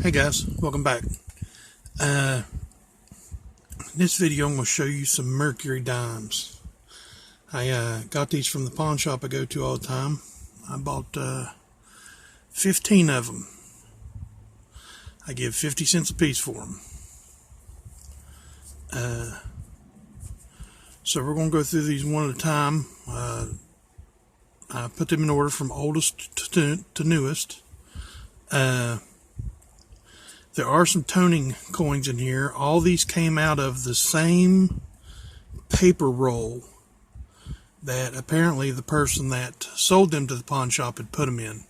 Hey guys, welcome back. In this video I'm going to show you some Mercury dimes. I got these from the pawn shop I go to all the time. I bought 15 of them. I give 50 cents a piece for them. So we're going to go through these one at a time. I put them in order from oldest to newest. There are some toning coins in here. All these came out of the same paper roll that apparently the person that sold them to the pawn shop had put them in.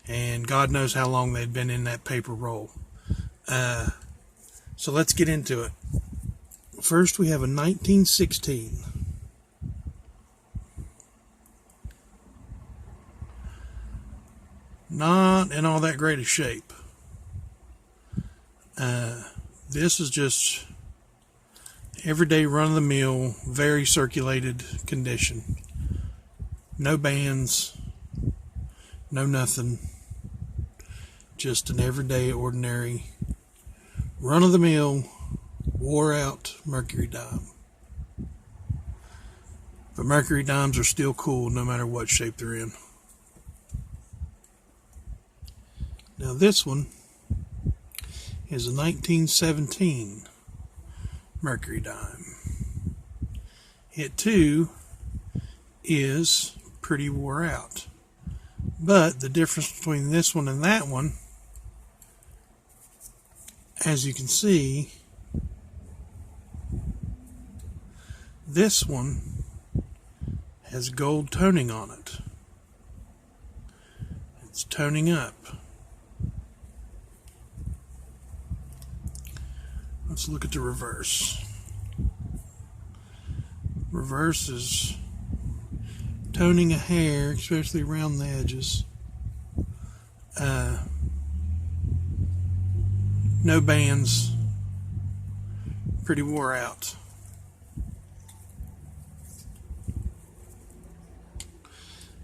And God knows how long they'd been in that paper roll. So let's get into it. First we have a 1916. Not in all that great a shape. This is just everyday run-of-the-mill, very circulated condition. No bands, no nothing. Just an everyday, ordinary, run-of-the-mill, wore-out Mercury dime. But Mercury dimes are still cool no matter what shape they're in. Now this one is a 1917 Mercury dime. It too is pretty wore out. But the difference between this one and that one, as you can see, this one has gold toning on it. It's toning up. Let's look at the reverse. Reverse is toning a hair, especially around the edges. No bands. Pretty wore out.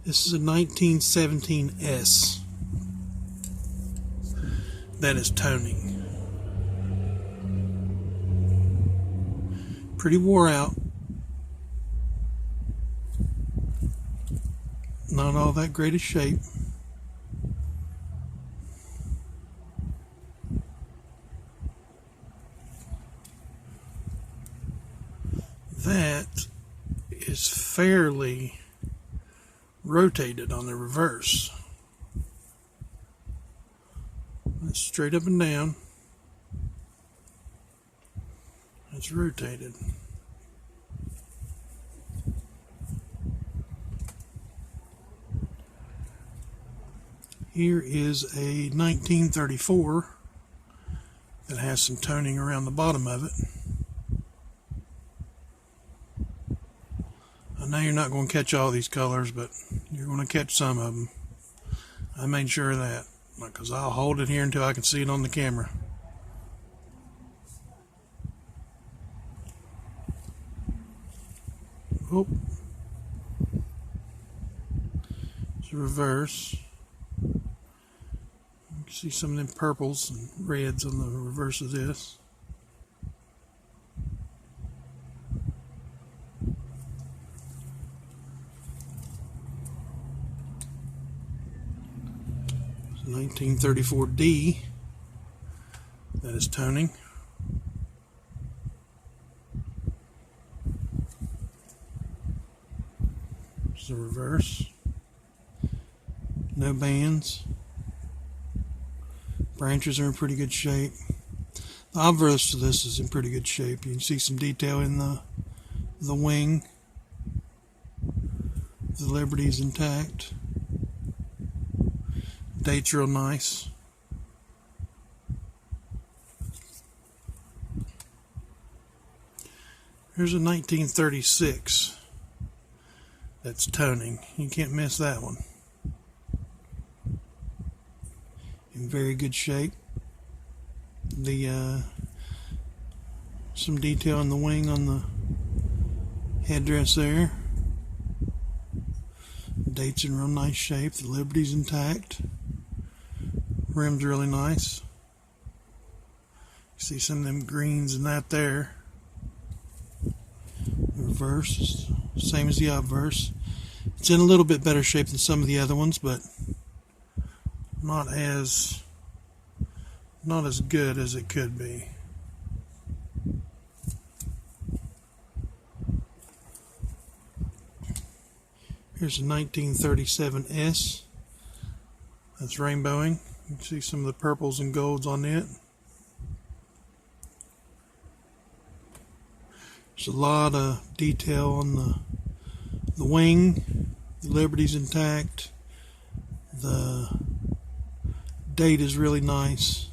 This is a 1917S that is toning. Pretty wore out. Not all that great a shape. That is fairly rotated on the reverse. That's straight up and down. It's rotated. Here is a 1934 that has some toning around the bottom of it. I know you're not going to catch all these colors, but you're going to catch some of them. I made sure of that, because I'll hold it here until I can see it on the camera. Oh, it's a reverse. You can see some of them purples and reds on the reverse of this. It's a 1934D that is toning. The reverse, no bands, branches are in pretty good shape. The obverse to this is in pretty good shape. You can see some detail in the wing. The Liberty's intact. Date's real nice. Here's a 1936 that's toning. You can't miss that one. In very good shape. The some detail in the wing on the headdress there. The date's in real nice shape. The Liberty's intact. Rim's really nice. See some of them greens and that there. The reverse is same as the obverse. It's in a little bit better shape than some of the other ones, but not as good as it could be. Here's a 1937 S. That's rainbowing. You can see some of the purples and golds on it. There's a lot of detail on the wing. The Liberty's intact. The date is really nice.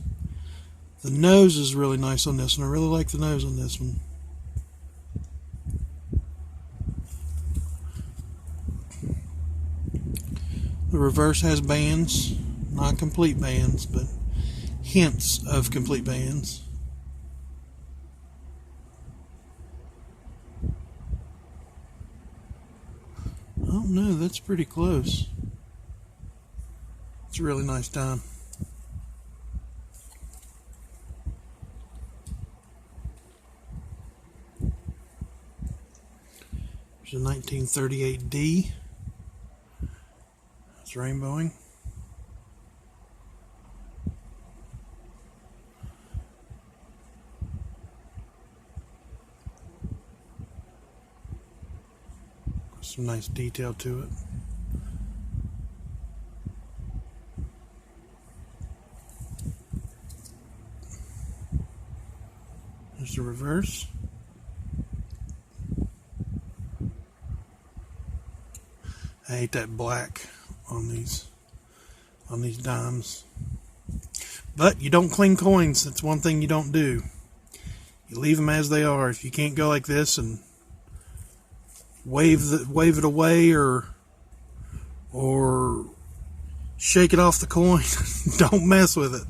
The nose is really nice on this one. I really like the nose on this one. The reverse has bands, not complete bands, but hints of complete bands. Oh no, that's pretty close. It's a really nice dime. There's a 1938D. It's rainbowing. Some nice detail to it. There's the reverse. I hate that black on these dimes. But you don't clean coins. That's one thing you don't do. You leave them as they are. If you can't go like this and wave it away or shake it off the coin, don't mess with it.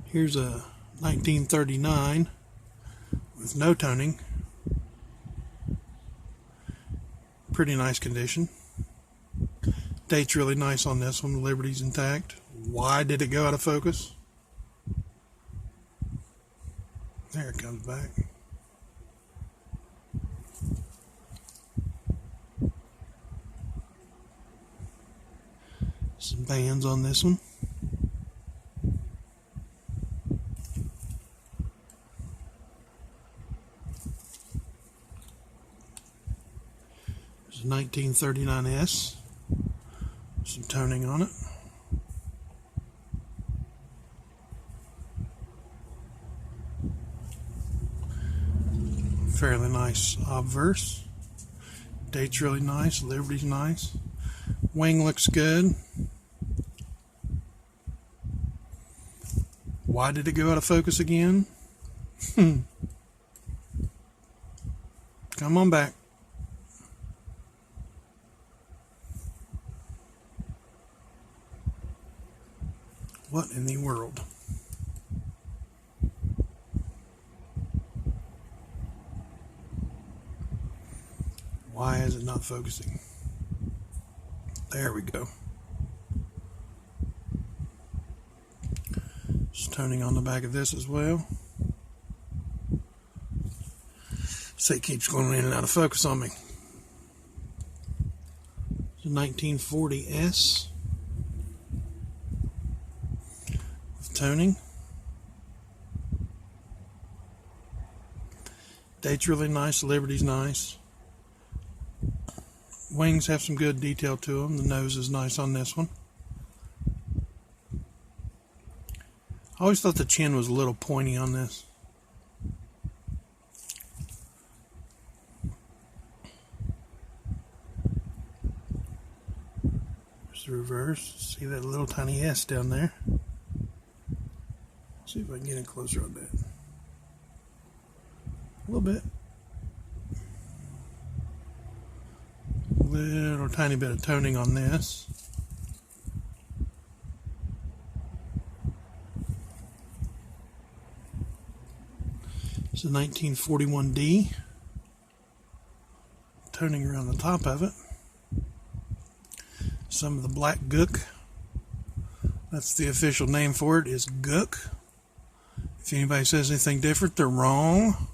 Here's a 1939 with no toning. Pretty nice condition. Date's really nice on this one. The Liberty's intact. Why did it go out of focus? There it comes back. Some bands on this one. There's a 1939S. Some toning on it. Fairly nice obverse. Date's really nice. Liberty's nice. Wing looks good. Why did it go out of focus again? Come on back. What in the world? Why is it not focusing? There we go. Just toning on the back of this as well. So it keeps going in and out of focus on me. It's a 1940S with toning. Date's really nice. Liberty's nice. Wings have some good detail to them. The nose is nice on this one. I always thought the chin was a little pointy on this. There's the reverse. See that little tiny S down there? See if I can get in closer on that. A little bit. Little tiny bit of toning on this. It's a 1941D. Toning around the top of it. Some of the black gook That's the official name for it, is gook. If anybody says anything different, they're wrong.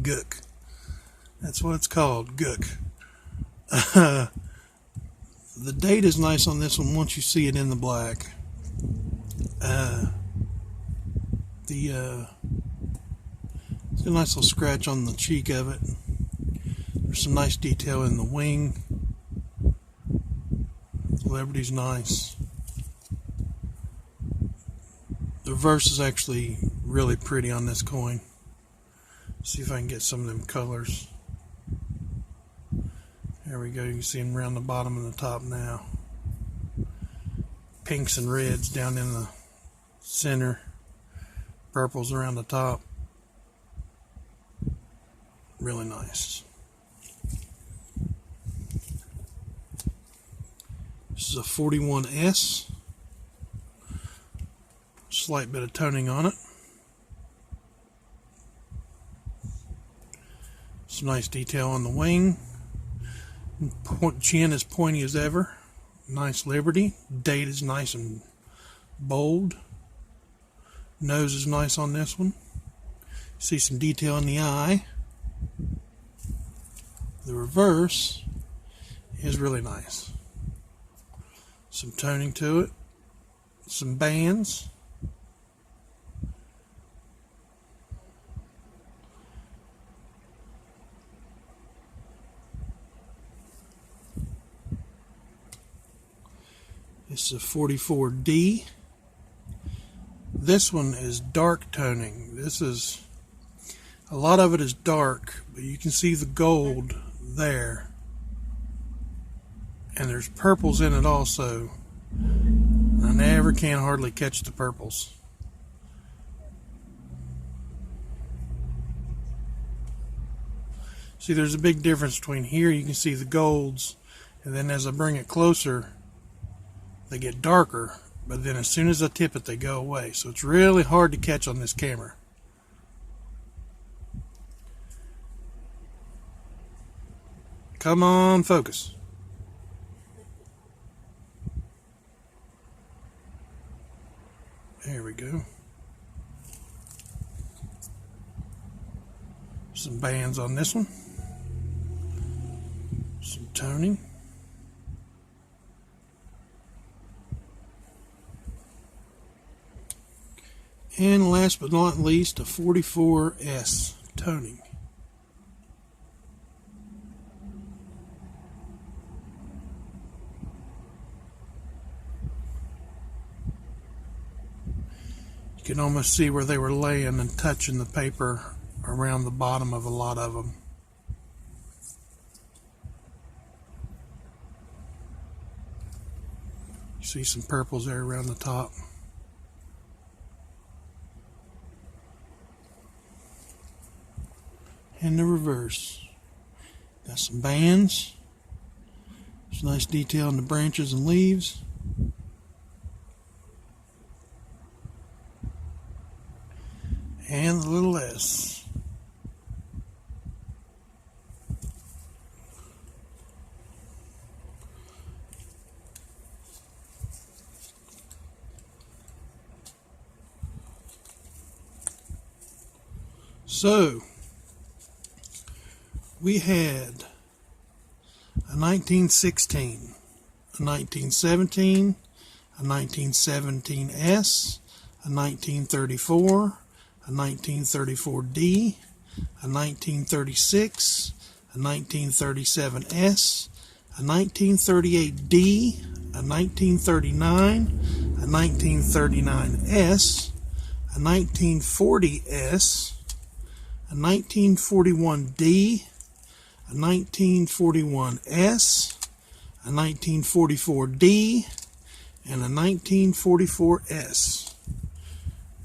Gook. That's what it's called, gook. The date is nice on this one once you see it in the black. There's a nice little scratch on the cheek of it. There's some nice detail in the wing. The Liberty's nice. The reverse is actually really pretty on this coin. See if I can get some of them colors. There we go. You can see them around the bottom and the top now. Pinks and reds down in the center. Purples around the top. Really nice. This is a 41S. Slight bit of toning on it. Some nice detail on the wing. Chin as pointy as ever. Nice Liberty. Date is nice and bold. Nose is nice on this one. See some detail in the eye. The reverse is really nice. Some toning to it. Some bands. This is a 44D. This one is dark toning. This is, a lot of it is dark, but you can see the gold there. And there's purples in it also. I never can hardly catch the purples. See, there's a big difference between here, you can see the golds, and then as I bring it closer, they get darker, but then as soon as I tip it, they go away. So it's really hard to catch on this camera. Come on, focus. There we go. Some bands on this one. Some toning. And last but not least, a 44S toning. You can almost see where they were laying and touching the paper around the bottom of a lot of them. You see some purples there around the top. And the reverse. Got some bands. Some nice detail in the branches and leaves. And the little S. So, we had a 1916, a 1917, a 1917S, a 1934, a 1934D, a 1936, a 1937S, a 1938D, a 1939, a 1939S, a 1940S, a 1941D, a 1941S, a 1944D, and a 1944S.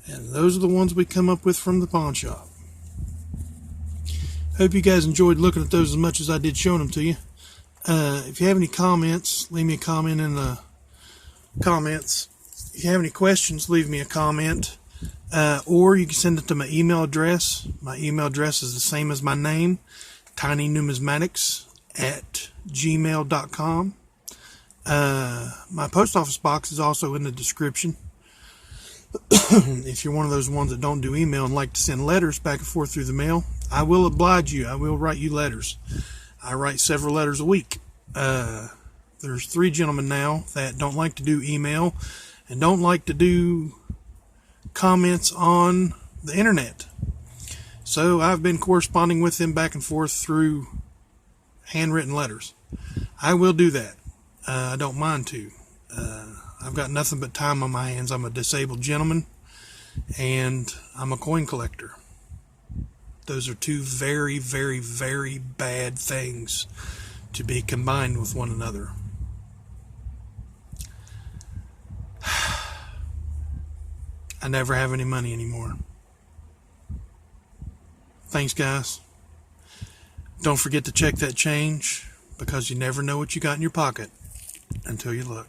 And those are the ones we come up with from the pawn shop. Hope you guys enjoyed looking at those as much as I did showing them to you. If you have any comments, leave me a comment in the comments. If you have any questions, leave me a comment. Or you can send it to my email address. My email address is the same as my name, tinynumismatics@gmail.com. My post office box is also in the description. If you're one of those ones that don't do email and like to send letters back and forth through the mail, I will oblige you. I will write you letters. I write several letters a week. There's 3 gentlemen now that don't like to do email and don't like to do comments on the internet. So I've been corresponding with them back and forth through handwritten letters. I will do that. I don't mind to. I've got nothing but time on my hands. I'm a disabled gentleman, and I'm a coin collector. Those are 2 very, very, very bad things to be combined with one another. I never have any money anymore. Thanks, guys. Don't forget to check that change, because you never know what you got in your pocket until you look.